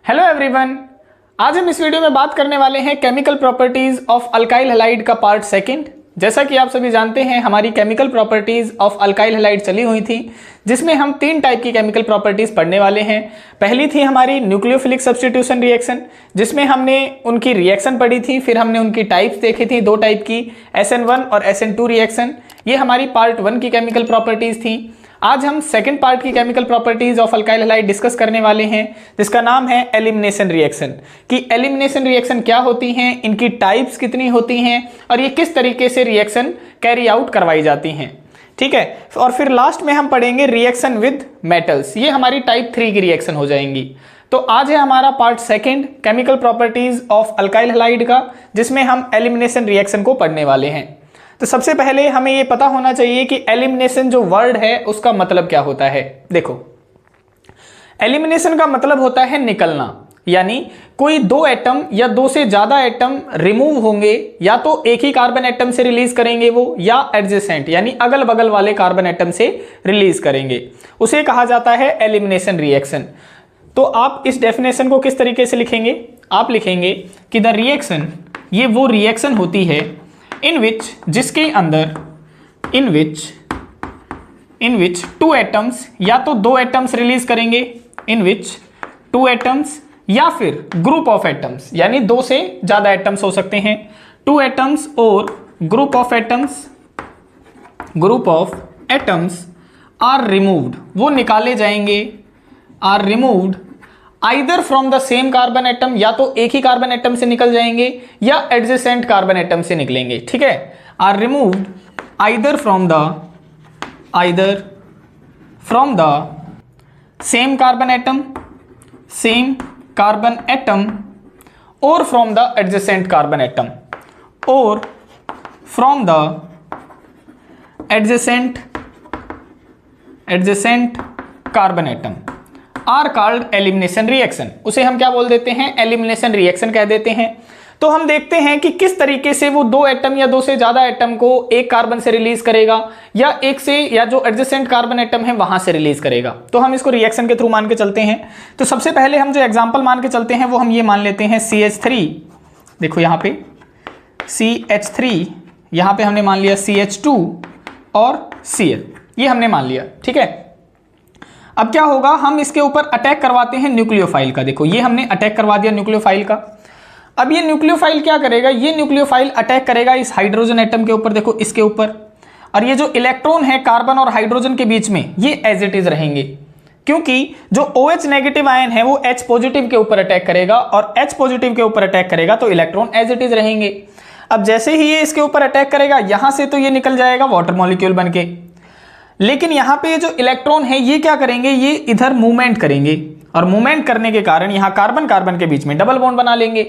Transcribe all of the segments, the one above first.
Hello everyone, आज हम इस वीडियो में बात करने वाले हैं chemical properties of alkyl halide का पार्ट सेकंड। जैसा कि आप सभी जानते हैं, हमारी chemical properties of alkyl halide चली हुई थी, जिसमें हम तीन टाइप की केमिकल प्रॉपर्टीज पढ़ने वाले हैं। पहली थी हमारी न्यूक्लियोफिलिक सब्स्टिट्यूशन रिएक्शन, जिसमें हमने उनकी रिएक्शन पढ़ी थी, फिर हमने उनकी टाइप्स देखी थी, दो टाइप की, SN1 और SN2 रिएक्शन। ये हमारी पार्ट 1 की केमिकल प्रॉपर्टीज थी। आज हम सेकंड पार्ट की chemical properties of alkyl halide discuss करने वाले हैं, जिसका नाम है एलिमिनेशन रिएक्शन। कि एलिमिनेशन रिएक्शन क्या होती हैं, इनकी टाइप्स कितनी होती हैं और ये किस तरीके से रिएक्शन कैरी आउट करवाई जाती हैं। ठीक है, और फिर लास्ट में हम पढ़ेंगे रिएक्शन विद मेटल्स। ये हमारी टाइप 3 की रिएक्शन हो जाएंगी। तो आज है हमारा part second chemical properties of alkyl halide का, जिसमें हम एलिमिनेशन रिएक्शन को पढ़ने वाले हैं। तो सबसे पहले हमें ये पता होना चाहिए कि एलिमिनेशन जो वर्ड है उसका मतलब क्या होता है। देखो, एलिमिनेशन का मतलब होता है निकलना, यानी कोई दो एटम या दो से ज्यादा एटम रिमूव होंगे, या तो एक ही कार्बन एटम से रिलीज करेंगे वो, या एडजेसेंट यानी अगल बगल वाले कार्बन एटम से रिलीज करेंगे, उसे कहा जाता है एलिमिनेशन रिएक्शन। तो आप इस डेफिनेशन को किस तरीके से लिखेंगे? आप लिखेंगे कि द रिएक्शन, ये वो रिएक्शन होती है in which, जिसके अंदर in which टू एटम्स, या तो दो एटम्स रिलीज करेंगे, in which टू एटम्स, या फिर ग्रुप ऑफ एटम्स, यानी दो से ज्यादा एटम्स हो सकते हैं, टू एटम्स और group of atoms are removed, वो निकाले जाएंगे, are removed either from the same carbon atom, या तो एक ही कार्बन एटम से निकल जाएंगे या एडजेसेंट कार्बन एटम से निकलेंगे। ठीक है, are removed either from the same carbon atom और from the adjacent carbon atom, और from the adjacent carbon atom are called elimination reaction. उसे हम क्या बोल देते हैं? एलिमिनेशन रिएक्शन कह देते हैं। तो हम देखते हैं कि किस तरीके से वो दो एटम या दो से ज्यादा एटम को एक कार्बन से रिलीज करेगा, या एक से, या जो एडजेसेंट कार्बन एटम है वहां से रिलीज करेगा। तो हम इसको रिएक्शन के थ्रू मान के चलते हैं। तो सबसे पहले हम जो एग्जाम्पल मान के चलते हैं वो हम ये मान लेते हैं CH3। देखो यहाँ पे CH3, यहाँ पे हमने मान लिया CH2 और Cl, ये हमने मान लिया। ठीक है, अब क्या होगा, हम इसके ऊपर अटैक करवाते हैं न्यूक्लियोफाइल का। देखो, ये हमने अटैक करवा दिया न्यूक्लियोफाइल का। अब ये न्यूक्लियोफाइल क्या करेगा? ये न्यूक्लियोफाइल अटैक करेगा इस हाइड्रोजन एटम के ऊपर, देखो इसके ऊपर, और ये जो इलेक्ट्रॉन है कार्बन और हाइड्रोजन के बीच में, ये एज इट इज रहेंगे, क्योंकि जो OH नेगेटिव आयन है वो H पॉजिटिव के ऊपर अटैक करेगा, और H पॉजिटिव के ऊपर अटैक करेगा तो इलेक्ट्रॉन एज इट इज रहेंगे। अब जैसे ही ये इसके ऊपर अटैक करेगा, यहां से तो ये निकल जाएगा वाटर मॉलिक्यूल बन के, लेकिन यहां पे जो इलेक्ट्रॉन है ये क्या करेंगे? ये इधर मूवमेंट करेंगे, और मूवमेंट करने के कारण यहां कार्बन कार्बन के बीच में डबल बॉन्ड बना लेंगे।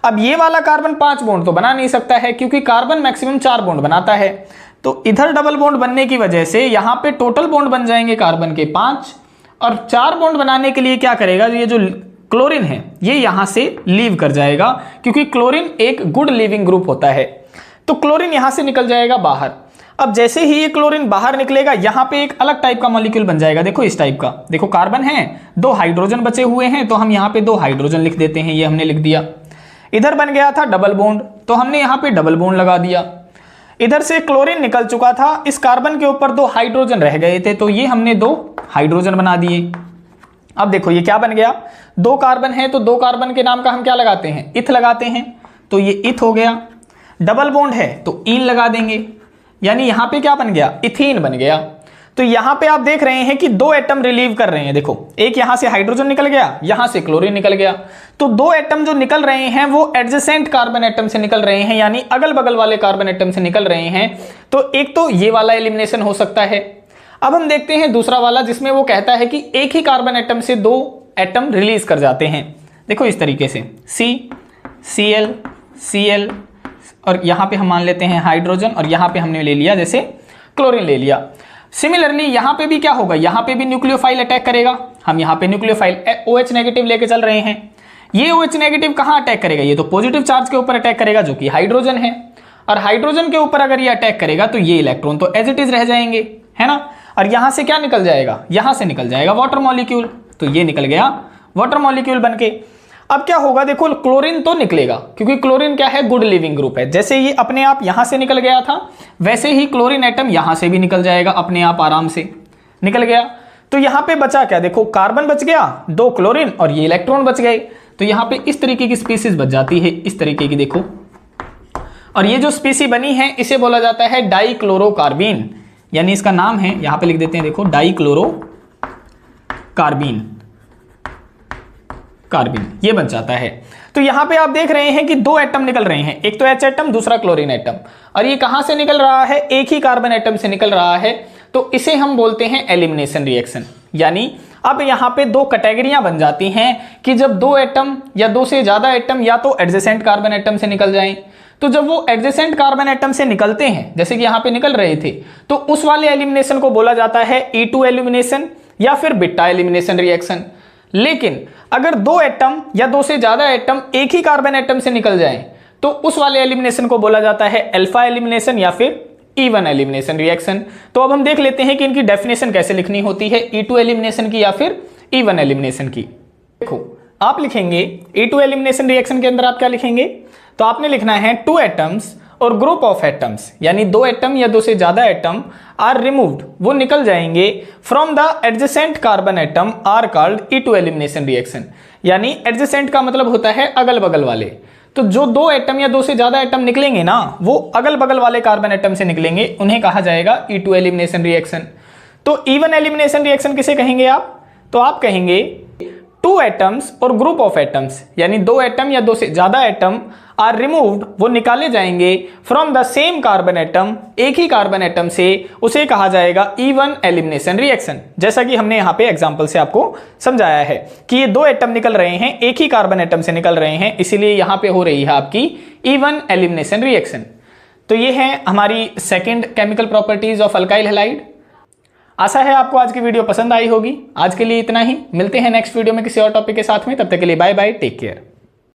अब ये वाला कार्बन 5 बॉन्ड तो बना नहीं सकता है, क्योंकि कार्बन मैक्सिमम 4 बॉन्ड बनाता है। तो इधर डबल बॉन्ड बनने की वजह से यहां पे टोटल बॉन्ड बन जाएंगे कार्बन के 5, और 4 बॉन्ड बनाने के लिए क्या करेगा? ये जो क्लोरीन है ये यहां से लीव कर जाएगा, क्योंकि क्लोरीन एक गुड लिविंग ग्रुप होता है। तो क्लोरीन यहां से निकल जाएगा बाहर। अब जैसे ही ये क्लोरीन बाहर निकलेगा, यहां पे एक अलग टाइप का मॉलिक्यूल बन जाएगा। देखो इस टाइप का, देखो कार्बन है, 2 हाइड्रोजन बचे हुए हैं, तो हम यहां पे 2 हाइड्रोजन लिख देते हैं, ये हमने लिख दिया। इधर बन गया था डबल बॉन्ड, तो हमने यहां पे डबल बॉन्ड लगा दिया। इधर से क्लोरीन निकल चुका था, इस कार्बन के ऊपर 2 हाइड्रोजन रह गए थे, तो ये हमने 2 हाइड्रोजन बना दिए। अब देखो ये क्या बन गया, 2 कार्बन है तो 2 कार्बन के नाम का हम क्या लगाते हैं? इथ लगाते हैं, तो ये इथ हो गया। डबल बॉन्ड है तो ईन लगा देंगे, यानी यहां पे क्या बन गया? इथीन बन गया। तो यहां पे आप देख रहे हैं कि 2 एटम रिलीव कर रहे हैं। देखो, एक यहां से हाइड्रोजन निकल गया, यहां से क्लोरीन निकल गया, तो 2 एटम जो निकल रहे हैं वो एडजेसेंट कार्बन एटम से निकल रहे हैं, यानी अगल बगल वाले कार्बन एटम से निकल रहे हैं। तो एक तो ये वाला एलिमिनेशन हो सकता है। अब हम देखते हैं दूसरा वाला, जिसमें वो कहता है कि एक ही कार्बन एटम से 2 एटम रिलीज कर जाते हैं। देखो इस तरीके से Cl, और यहां पे हम मान लेते हैं हाइड्रोजन, और यहां पे हमने ले लिया जैसे क्लोरीन ले लिया। सिमिलरली यहां पे भी क्या होगा? यहां पे भी न्यूक्लियोफाइल अटैक करेगा। हम यहां पे न्यूक्लियोफाइल OH नेगेटिव लेके चल रहे हैं। ये OH नेगेटिव कहां अटैक करेगा? ये तो पॉजिटिव चार्ज के ऊपर अटैक करेगा, जो कि हाइड्रोजन है, और हाइड्रोजन के ऊपर अगर ये अटैक करेगा तो ये इलेक्ट्रॉन तो एज इट इज रह जाएंगे, है ना। और यहां से क्या निकल जाएगा? यहां से निकल जाएगा वाटर मॉलिक्यूल, तो ये निकल गया वाटर मॉलिक्यूल बनके। अब क्या होगा, देखो क्लोरीन तो निकलेगा, क्योंकि क्लोरीन क्या है, गुड लिविंग ग्रुप है। जैसे ये अपने आप यहां से निकल गया था, वैसे ही क्लोरीन एटम यहां से भी निकल जाएगा, अपने आप आराम से निकल गया। तो यहां पे बचा क्या, देखो कार्बन बच गया, 2 क्लोरीन और ये इलेक्ट्रॉन बच गए। तो यहां पे इस तरीके की स्पीसीज बच जाती है, इस तरीके की देखो। और ये जो स्पीसी बनी है इसे बोला जाता है डाइक्लोरोकार्बीन, यानी इसका नाम है, यहां पे लिख देते हैं देखो, डाइक्लोरोकार्बीन, कार्बन ये बन जाता है। तो यहां पे आप देख रहे हैं कि 2 एटम निकल रहे हैं, एक तो H एटम, दूसरा क्लोरीन एटम। और ये कहां से निकल रहा है, एक ही कार्बन एटम से निकल रहा है। तो इसे हम बोलते हैं एलिमिनेशन रिएक्शन। यानी अब यहां पे 2 कैटेगरियां बन जाती हैं कि जब 2 एटम या 2 से ज्यादा एटम या तो एडजेसेंट कार्बन एटम से निकल जाएं। तो जब वो एडजेसेंट कार्बन एटम से निकलते हैं, जैसे कि यहां पे निकल रहे थे, तो उस वाले एलिमिनेशन को बोला जाता है E2 एलिमिनेशन या फिर बिट्टा एलिमिनेशन रिएक्शन। लेकिन अगर 2 एटम या 2 से ज्यादा एटम एक ही कार्बन एटम से निकल जाएं, तो उस वाले एलिमिनेशन को बोला जाता है अल्फा एलिमिनेशन या फिर E1 एलिमिनेशन रिएक्शन। तो अब हम देख लेते हैं कि इनकी डेफिनेशन कैसे लिखनी होती है, E2 एलिमिनेशन की या फिर E1 एलिमिनेशन की। देखो आप लिखेंगे E2 एलिमिनेशन रिएक्शन के अंदर आप क्या लिखेंगे, तो आपने लिखना है 2 एटम्स और ग्रुप ऑफ एटम्स, यानी 2 एटम या 2 से ज्यादा एटम आर रिमूव्ड, वो निकल जाएंगे from the adjacent carbon atom are called E2 elimination reaction. यानी एडजेसेंट का मतलब होता है अगल बगल वाले। तो जो 2 एटम या 2 से ज्यादा एटम निकलेंगे ना, वो अगल बगल वाले कार्बन एटम से निकलेंगे, उन्हें कहा जाएगा E2 एलिमिनेशन रिएक्शन। तो E1 एलिमिनेशन रिएक्शन किसे कहेंगे आप, तो आप कहेंगे 2 एटम्स और ग्रुप ऑफ एटम्स, यानी 2 एटम या 2 से ज्यादा एटम आर रिमूव्ड, वो निकाले जाएंगे from the same carbon atom, एक ही कार्बन एटम से, उसे कहा जाएगा E1 एलिमिनेशन रिएक्शन। जैसा कि हमने यहाँ पे एग्जांपल से आपको समझाया है कि ये 2 एटम निकल रहे हैं, एक ही कार्बन एटम से निकल रहे हैं, इसीलिए यहाँ पे हो रही है आपकी E1 एलिमिनेशन रिएक्शन। तो ये है हमारी second chemical properties of alkyl halide. आशा है आपको आज की वीडियो पसंद आई होगी। आज के लिए इतना ही, मिलते हैं नेक्स्ट वीडियो में किसी और टॉपिक के साथ में, तब तक के लिए बाय बाय, टेक केयर।